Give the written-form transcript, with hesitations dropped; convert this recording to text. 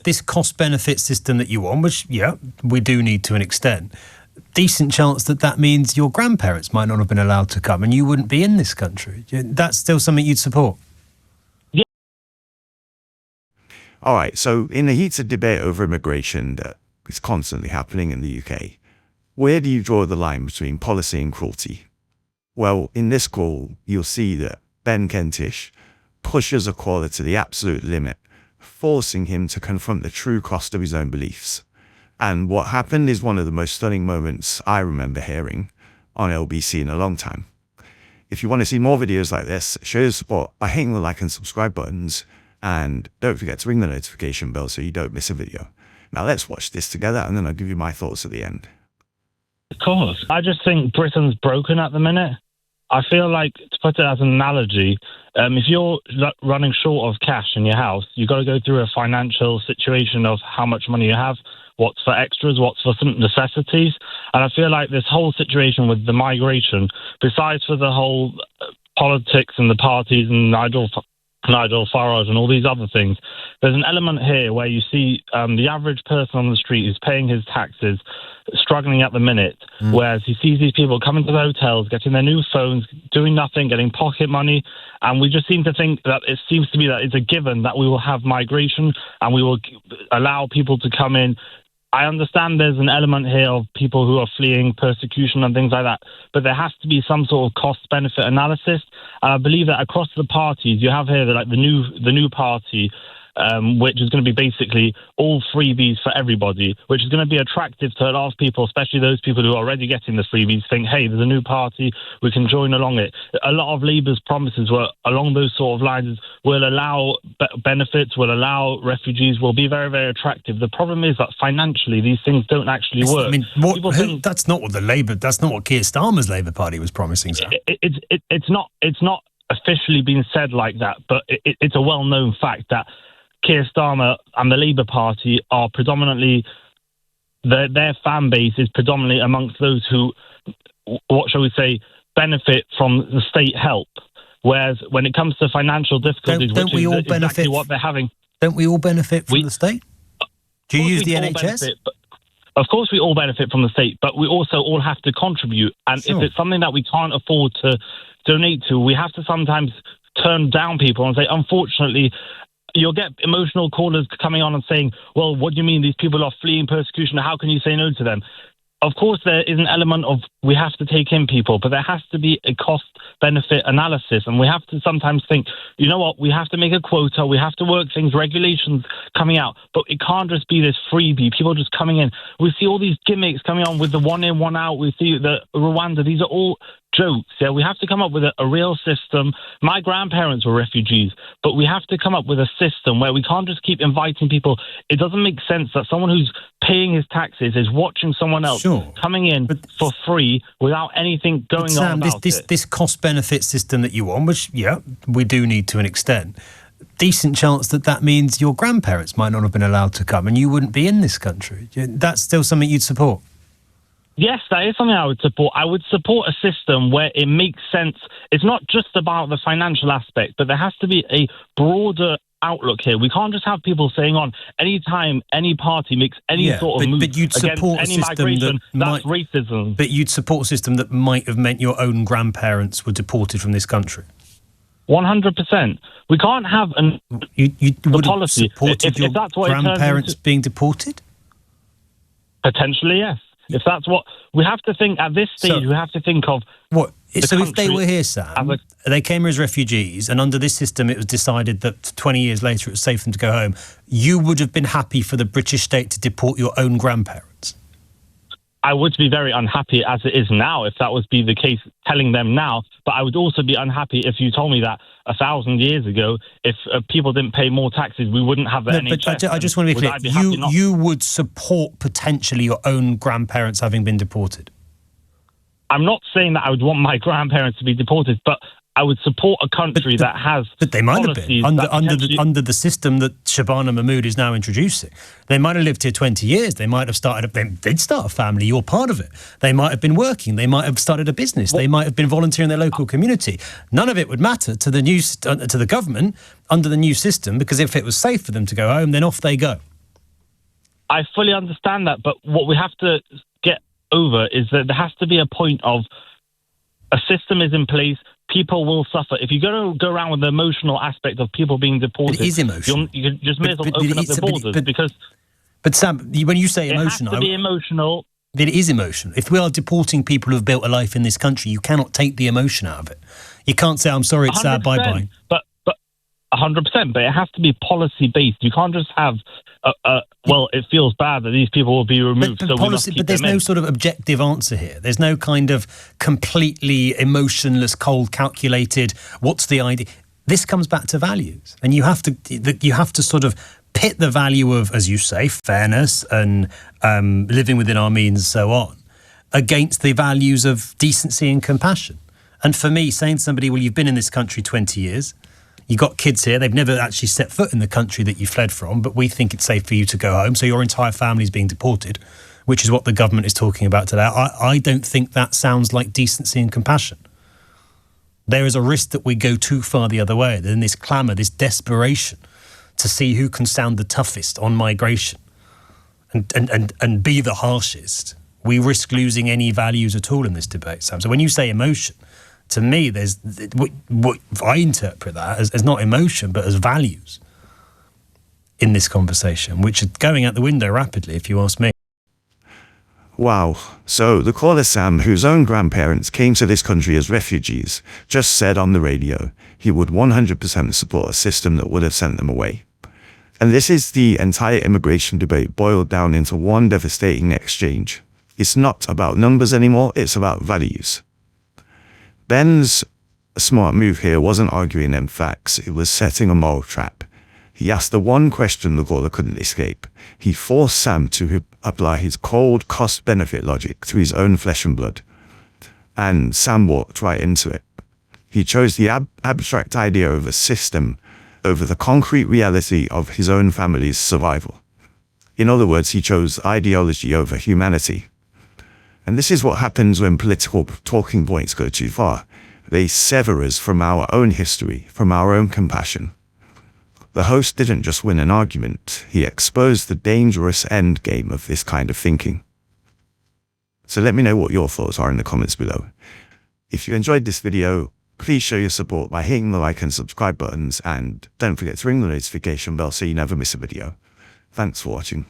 this cost-benefit system that you want, which, yeah, we do need to an extent, decent chance that that means your grandparents might not have been allowed to come and you wouldn't be in this country. That's still something you'd support? Yeah. All right, so in the heated debate over immigration that is constantly happening in the UK, where do you draw the line between policy and cruelty? Well, in this call, you'll see that Ben Kentish pushes a caller to the absolute limit, forcing him to confront the true cost of his own beliefs. And what happened is one of the most stunning moments I remember hearing on LBC in a long time. If you want to see more videos like this, show your support by hitting the like and subscribe buttons, and don't forget to ring the notification bell so you don't miss a video. Now let's watch this together, and then I'll give you my thoughts at the end. Of course. I just think Britain's broken at the minute. I feel like, to put it as an analogy, if you're running short of cash in your house, you've got to go through a financial situation of how much money you have, what's for extras, what's for some necessities. And I feel like this whole situation with the migration, besides for the whole politics and the parties and Nigel Farage and all these other things, there's an element here where you see the average person on the street who's paying his taxes struggling at the minute, whereas he sees these people coming to the hotels, getting their new phones, doing nothing, getting pocket money, and we just seem to think that it seems to be that it's a given that we will have migration and we will allow people to come in. I understand there's an element here of people who are fleeing persecution and things like that, but there has to be some sort of cost-benefit analysis. And I believe that across the parties, you have here like the new party, which is going to be basically all freebies for everybody, which is going to be attractive to a lot of people, especially those people who are already getting the freebies, think, hey, there's a new party, we can join along it. A lot of Labour's promises were along those sort of lines, will allow benefits, will allow refugees, will be very, very attractive. The problem is that financially these things don't actually work. I mean, that's not what Keir Starmer's Labour Party was promising, sir. It's not officially been said like that, but it's a well-known fact that Keir Starmer and the Labour Party are predominantly, their fan base is predominantly amongst those who, what shall we say, benefit from the state help. Whereas when it comes to financial difficulties, don't we all benefit exactly what they're having. Don't we all benefit from the state? Do you use the NHS? Of course we all benefit from the state, but we also all have to contribute. And if it's something that we can't afford to donate to, we have to sometimes turn down people and say, unfortunately, you'll get emotional callers coming on and saying, well, what do you mean these people are fleeing persecution? How can you say no to them? Of course, there is an element of we have to take in people, but there has to be a cost-benefit analysis. And we have to sometimes think, you know what, we have to make a quota, we have to work things, regulations coming out. But it can't just be this freebie, people just coming in. We see all these gimmicks coming on with the one in, one out. We see the Rwanda. These are all jokes. Yeah, we have to come up with a real system. My grandparents were refugees, but we have to come up with a system where we can't just keep inviting people. It doesn't make sense that someone who's paying his taxes is watching someone else coming in for free without anything going on about it. This cost-benefit system that you want, which, yeah, we do need to an extent, decent chance that that means your grandparents might not have been allowed to come and you wouldn't be in this country. That's still something you'd support? Yes, that is something I would support. I would support a system where it makes sense. It's not just about the financial aspect, but there has to be a broader outlook here. We can't just have people saying on any time any party makes any sort of move against any migration, that's racism. But you'd support a system that might have meant your own grandparents were deported from this country? 100%. We can't have you would policy. Have supported your grandparents being deported? Potentially, yes. If that's what we have to think at this stage, we have to think of what. So if they were here, Sam, they came here as refugees, and under this system, it was decided that 20 years later it was safe for them to go home. You would have been happy for the British state to deport your own grandparents? I would be very unhappy as it is now if that would be the case, telling them now. But I would also be unhappy if you told me that 1,000 years ago, if people didn't pay more taxes, we wouldn't have the NHS. But I just want to be clear. You would support potentially your own grandparents having been deported? I'm not saying that I would want my grandparents to be deported, but I would support a country that has. But they might have been under the system that Shabana Mahmood is now introducing. They might have lived here 20 years. They might have started. They did start a family. You're part of it. They might have been working. They might have started a business. They might have been volunteering in their local community. None of it would matter to the government under the new system, because if it was safe for them to go home, then off they go. I fully understand that, but what we have to get over is that there has to be a point of a system is in place. People will suffer. If you're going to go around with the emotional aspect of people being deported, it is emotional. you just may as well open up the borders because. But Sam, when you say emotional, it has to be emotional. It is emotional. If we are deporting people who have built a life in this country, you cannot take the emotion out of it. You can't say, "I'm sorry, it's sad, bye-bye." But 100%. But it has to be policy based. You can't just have. Well, it feels bad that these people will be removed. But policy, but there's no sort of objective answer here. There's no kind of completely emotionless, cold, calculated. What's the idea? This comes back to values, and you have to sort of pit the value of, as you say, fairness and living within our means, and so on, against the values of decency and compassion. And for me, saying to somebody, well, you've been in this country 20 years, you've got kids here, they've never actually set foot in the country that you fled from, but we think it's safe for you to go home, so your entire family is being deported, which is what the government is talking about today. I don't think that sounds like decency and compassion. There is a risk that we go too far the other way, that in this clamour, this desperation to see who can sound the toughest on migration and be the harshest, we risk losing any values at all in this debate, Sam. So when you say emotion, to me, there's what I interpret that as not emotion, but as values in this conversation, which are going out the window rapidly, if you ask me. Wow. So the caller Sam, whose own grandparents came to this country as refugees, just said on the radio he would 100% support a system that would have sent them away. And this is the entire immigration debate boiled down into one devastating exchange. It's not about numbers anymore, it's about values. Ben's smart move here wasn't arguing them facts, it was setting a moral trap. He asked the one question the caller couldn't escape. He forced Sam to apply his cold cost-benefit logic to his own flesh and blood. And Sam walked right into it. He chose the abstract idea of a system over the concrete reality of his own family's survival. In other words, he chose ideology over humanity. And this is what happens when political talking points go too far. They sever us from our own history, from our own compassion. The host didn't just win an argument, he exposed the dangerous end game of this kind of thinking. So let me know what your thoughts are in the comments below. If you enjoyed this video, please show your support by hitting the like and subscribe buttons, and don't forget to ring the notification bell so you never miss a video. Thanks for watching.